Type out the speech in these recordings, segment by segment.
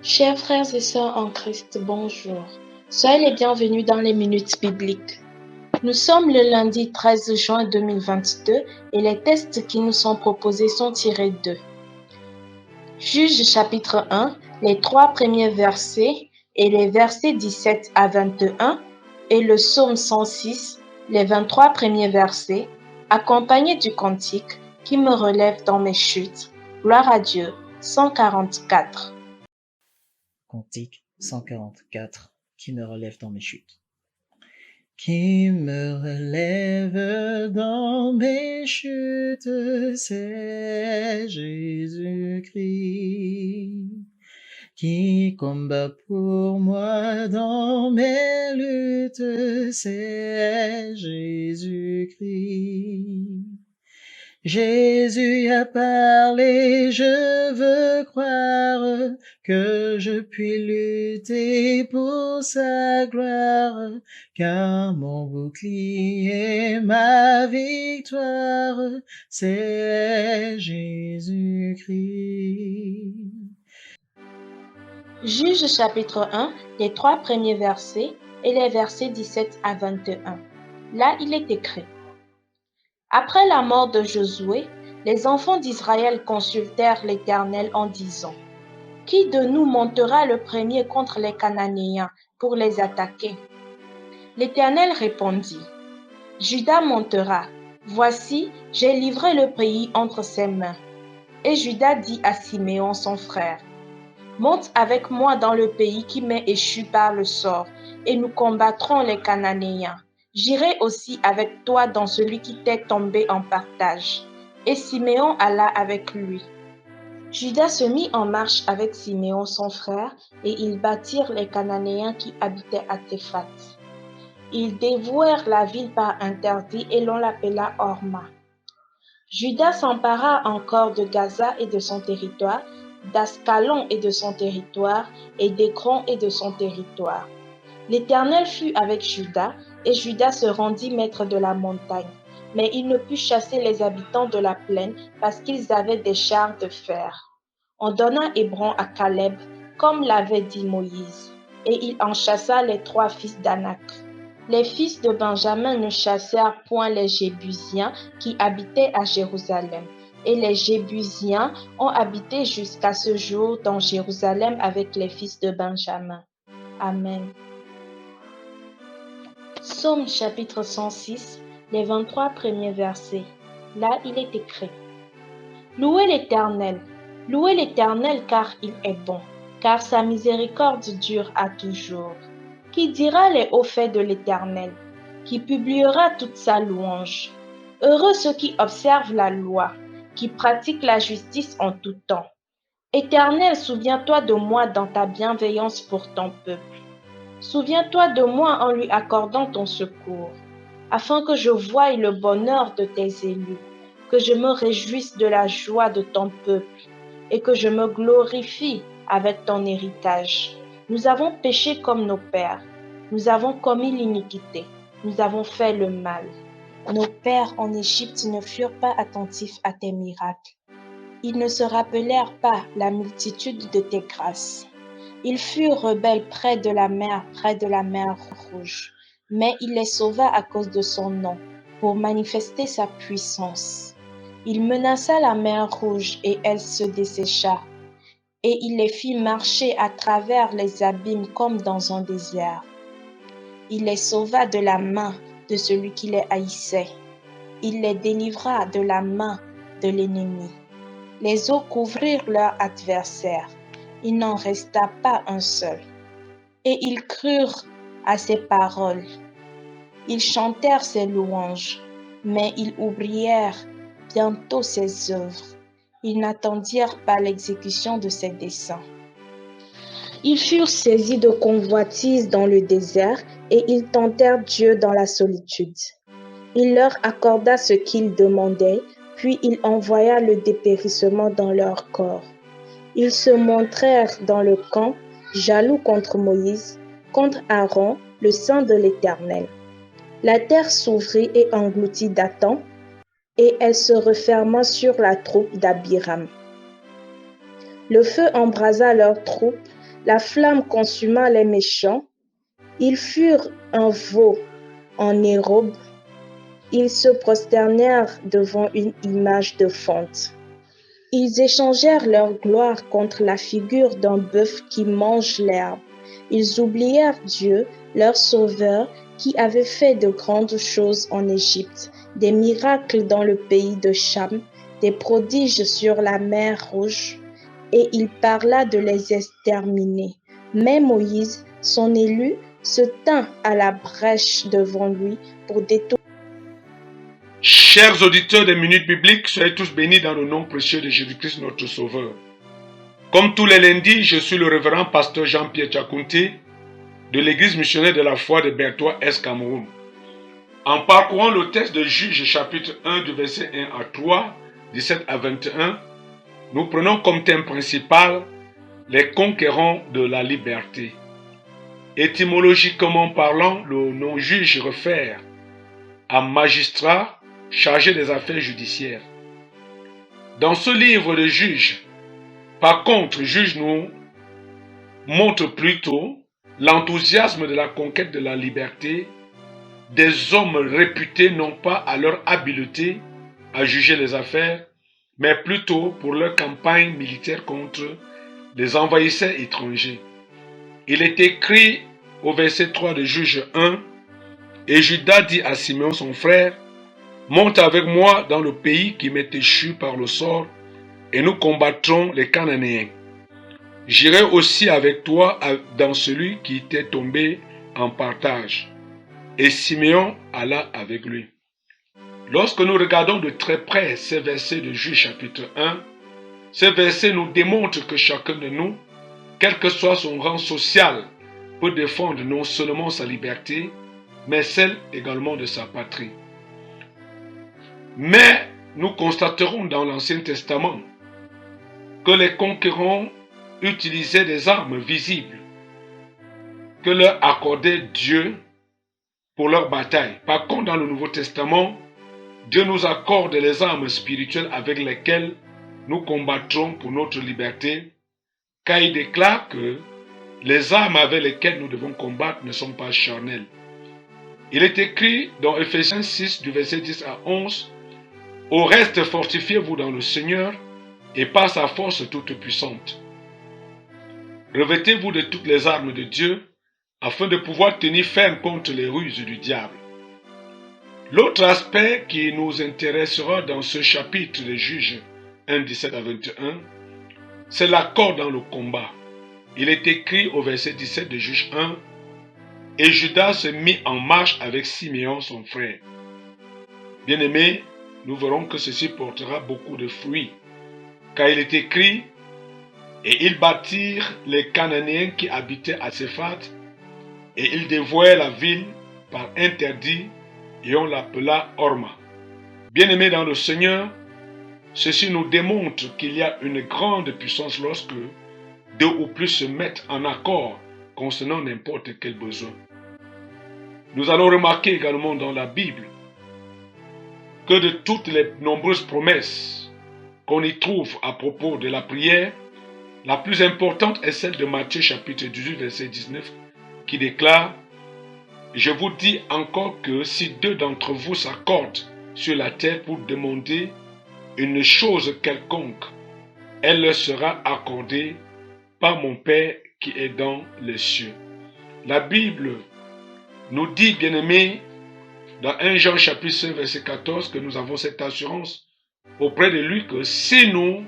Chers frères et sœurs en Christ, bonjour. Soyez les bienvenus dans les minutes bibliques. Nous sommes le lundi 13 juin 2022 et les textes qui nous sont proposés sont tirés de Juges chapitre 1, les 3 premiers versets et les versets 17 à 21 et le psaume 106, les 23 premiers versets, accompagnés du cantique qui me relève dans mes chutes. Gloire à Dieu, 144. Cantique 144, qui me relève dans mes chutes. Qui me relève dans mes chutes, c'est Jésus-Christ. Qui combat pour moi dans mes luttes, c'est Jésus-Christ. Jésus a parlé, je veux croire que je puis lutter pour sa gloire, car mon bouclier, ma victoire, c'est Jésus-Christ. Juges chapitre 1, les 3 premiers versets et les versets 17 à 21. Là, il est écrit: Après la mort de Josué, les enfants d'Israël consultèrent l'Éternel en disant: Qui de nous montera le premier contre les Cananéens pour les attaquer? L'Éternel répondit: Juda montera. Voici, j'ai livré le pays entre ses mains. Et Juda dit à Siméon son frère: Monte avec moi dans le pays qui m'est échu par le sort, et nous combattrons les Cananéens. J'irai aussi avec toi dans celui qui t'est tombé en partage. Et Siméon alla avec lui. Juda se mit en marche avec Siméon son frère, et ils battirent les Cananéens qui habitaient à Téphat. Ils dévouèrent la ville par interdit, et l'on l'appela Horma. Juda s'empara encore de Gaza et de son territoire, d'Ascalon et de son territoire, et d'Écron et de son territoire. L'Éternel fut avec Juda, et Juda se rendit maître de la montagne. Mais il ne put chasser les habitants de la plaine parce qu'ils avaient des chars de fer. On donna Hébron à Caleb, comme l'avait dit Moïse, et il en chassa les 3 fils d'Anak. Les fils de Benjamin ne chassèrent point les Jébusiens qui habitaient à Jérusalem. Et les Jébusiens ont habité jusqu'à ce jour dans Jérusalem avec les fils de Benjamin. Amen. Psaume chapitre 106, les 23 premiers versets. Là, il est écrit: Louez l'Éternel car il est bon, car sa miséricorde dure à toujours. Qui dira les hauts faits de l'Éternel? Qui publiera toute sa louange? Heureux ceux qui observent la loi, qui pratiquent la justice en tout temps. Éternel, souviens-toi de moi dans ta bienveillance pour ton peuple. Souviens-toi de moi en lui accordant ton secours, afin que je voie le bonheur de tes élus, que je me réjouisse de la joie de ton peuple, et que je me glorifie avec ton héritage. Nous avons péché comme nos pères, nous avons commis l'iniquité, nous avons fait le mal. Nos pères en Égypte ne furent pas attentifs à tes miracles. Ils ne se rappelèrent pas la multitude de tes grâces. Ils furent rebelles près de la mer Rouge, mais il les sauva à cause de son nom, pour manifester sa puissance. Il menaça la mer Rouge et elle se dessécha, et il les fit marcher à travers les abîmes comme dans un désert. Il les sauva de la main de celui qui les haïssait. Il les délivra de la main de l'ennemi. Les eaux couvrirent leurs adversaires. Il n'en resta pas un seul. Et ils crurent à ses paroles. Ils chantèrent ses louanges, mais ils oublièrent bientôt ses œuvres. Ils n'attendirent pas l'exécution de ses desseins. Ils furent saisis de convoitise dans le désert et ils tentèrent Dieu dans la solitude. Il leur accorda ce qu'ils demandaient, puis il envoya le dépérissement dans leur corps. Ils se montrèrent dans le camp, jaloux contre Moïse, contre Aaron, le saint de l'Éternel. La terre s'ouvrit et engloutit Dathan, et elle se referma sur la troupe d'Abiram. Le feu embrasa leurs troupes, La flamme consuma les méchants. Ils furent un veau en hérobe. Ils se prosternèrent devant une image de fonte. Ils échangèrent leur gloire contre la figure d'un bœuf qui mange l'herbe. Ils oublièrent Dieu, leur Sauveur, qui avait fait de grandes choses en Égypte, des miracles dans le pays de Cham, des prodiges sur la mer Rouge, et il parla de les exterminer. Mais Moïse, son élu, se tint à la brèche devant lui pour détourner. Chers auditeurs des Minutes Bibliques, soyez tous bénis dans le nom précieux de Jésus-Christ notre Sauveur. Comme tous les lundis, je suis le révérend pasteur Jean-Pierre Tchakounté de l'église missionnaire de la foi de Bertois Est Cameroun. En parcourant le texte de Juges chapitre 1 du verset 1 à 3, 17 à 21, nous prenons comme thème principal les conquérants de la liberté. Étymologiquement parlant, le nom juge réfère à magistrat chargé des affaires judiciaires. Dans ce livre de Juges, par contre, Juges nous montre plutôt l'enthousiasme de la conquête de la liberté des hommes réputés non pas à leur habileté à juger les affaires, mais plutôt pour leur campagne militaire contre les envahisseurs étrangers. Il est écrit au verset 3 de Juges 1, « Et Judas dit à Simeon son frère, monte avec moi dans le pays qui m'est échu par le sort, et nous combattrons les Cananéens. J'irai aussi avec toi dans celui qui t'est tombé en partage. » Et Simeon alla avec lui. Lorsque nous regardons de très près ces versets de Juges chapitre 1, ces versets nous démontrent que chacun de nous, quel que soit son rang social, peut défendre non seulement sa liberté, mais celle également de sa patrie. Mais nous constaterons dans l'Ancien Testament que les conquérants utilisaient des armes visibles que leur accordait Dieu pour leur bataille. Par contre, dans le Nouveau Testament, Dieu nous accorde les armes spirituelles avec lesquelles nous combattrons pour notre liberté, car il déclare que les armes avec lesquelles nous devons combattre ne sont pas charnelles. Il est écrit dans Ephésiens 6, du verset 10 à 11, « Au reste, fortifiez-vous dans le Seigneur et par sa force toute puissante. Revêtez-vous de toutes les armes de Dieu, afin de pouvoir tenir ferme contre les ruses du diable. » L'autre aspect qui nous intéressera dans ce chapitre de Juges 1, 17 à 21, c'est l'accord dans le combat. Il est écrit au verset 17 de Juges 1, « Et Judas se mit en marche avec Simeon son frère. » Bien-aimés, nous verrons que ceci portera beaucoup de fruits, car il est écrit, « Et ils battirent les Cananéens qui habitaient à Séphath, et ils dévouèrent la ville par interdit, et on l'appela Horma. » Bien-aimés dans le Seigneur, ceci nous démontre qu'il y a une grande puissance lorsque deux ou plus se mettent en accord concernant n'importe quel besoin. Nous allons remarquer également dans la Bible que de toutes les nombreuses promesses qu'on y trouve à propos de la prière, la plus importante est celle de Matthieu chapitre 18 verset 19 qui déclare « Je vous dis encore que si deux d'entre vous s'accordent sur la terre pour demander une chose quelconque, elle leur sera accordée par mon Père qui est dans les cieux. » La Bible nous dit, bien-aimés, dans 1 Jean chapitre 5 verset 14, que nous avons cette assurance auprès de lui que si nous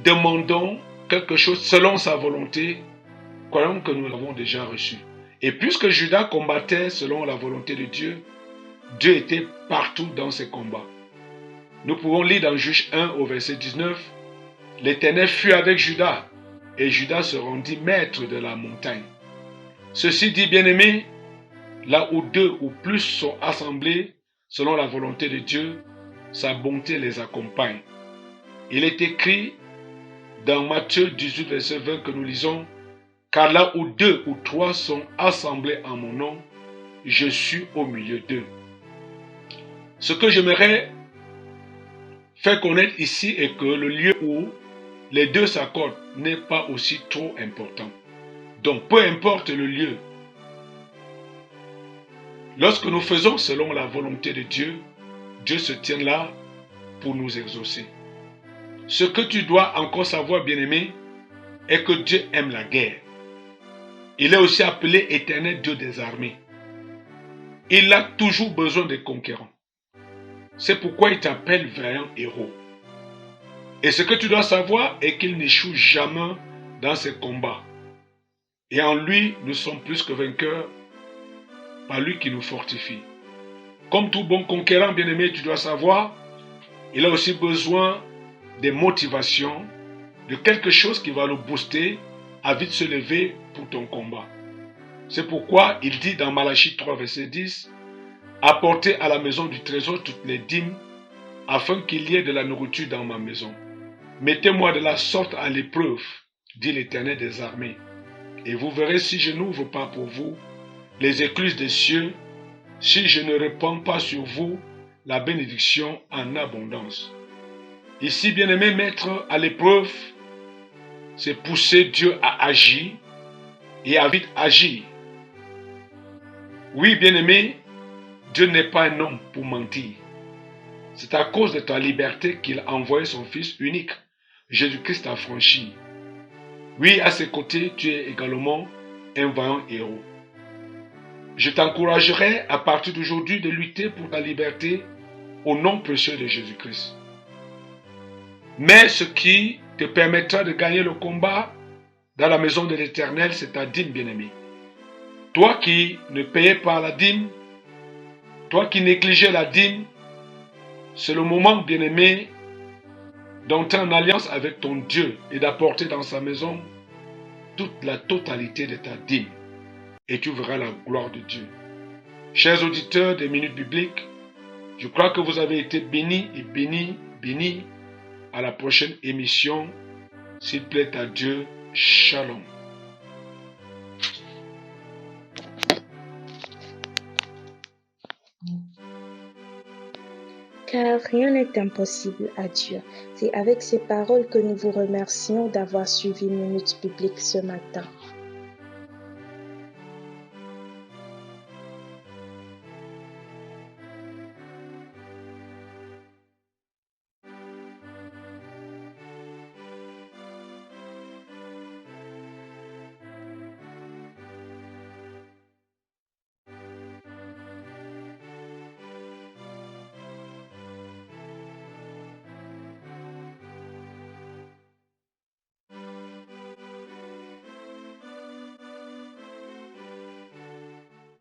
demandons quelque chose selon sa volonté, croyons que nous l'avons déjà reçu. Et puisque Judas combattait selon la volonté de Dieu, Dieu était partout dans ses combats. Nous pouvons lire dans Juges 1 au verset 19, « L'Éternel fut avec Judas, et Judas se rendit maître de la montagne. » Ceci dit, bien-aimés, là où deux ou plus sont assemblés selon la volonté de Dieu, sa bonté les accompagne. Il est écrit dans Matthieu 18, verset 20 que nous lisons, « Car là où deux ou trois sont assemblés en mon nom, je suis au milieu d'eux. » Ce que j'aimerais faire connaître ici est que le lieu où les deux s'accordent n'est pas aussi trop important. Donc, peu importe le lieu, lorsque nous faisons selon la volonté de Dieu, Dieu se tient là pour nous exaucer. Ce que tu dois encore savoir, bien-aimé, est que Dieu aime la guerre. Il est aussi appelé Éternel Dieu des armées. Il a toujours besoin de conquérants. C'est pourquoi il t'appelle vaillant héros. Et ce que tu dois savoir est qu'il n'échoue jamais dans ses combats. Et en lui, nous sommes plus que vainqueurs par lui qui nous fortifie. Comme tout bon conquérant, bien-aimé, tu dois savoir, il a aussi besoin de motivation, de quelque chose qui va le booster à vite se lever pour ton combat. C'est pourquoi il dit dans Malachie 3, verset 10, « Apportez à la maison du trésor toutes les dîmes, afin qu'il y ait de la nourriture dans ma maison. Mettez-moi de la sorte à l'épreuve, dit l'Éternel des armées, et vous verrez si je n'ouvre pas pour vous les écluses des cieux, si je ne répands pas sur vous la bénédiction en abondance. » Ici, bien-aimé, mettre à l'épreuve, c'est pousser Dieu à agir et à vite agir. Oui, bien-aimé, Dieu n'est pas un homme pour mentir. C'est à cause de ta liberté qu'il a envoyé son Fils unique. Jésus-Christ t'a franchi. Oui, à ses côtés, tu es également un vaillant héros. Je t'encouragerai à partir d'aujourd'hui de lutter pour ta liberté au nom précieux de Jésus-Christ. Mais ce qui te permettra de gagner le combat dans la maison de l'Éternel, c'est ta dîme, bien-aimé. Toi qui ne payais pas la dîme, toi qui négligeais la dîme, c'est le moment, bien-aimé, d'entrer en alliance avec ton Dieu et d'apporter dans sa maison toute la totalité de ta dîme. Et tu verras la gloire de Dieu. Chers auditeurs des Minutes Bibliques, je crois que vous avez été bénis et bénis. À la prochaine émission, s'il plaît à Dieu, shalom. Car rien n'est impossible à Dieu. C'est avec ces paroles que nous vous remercions d'avoir suivi Minutes Bibliques ce matin.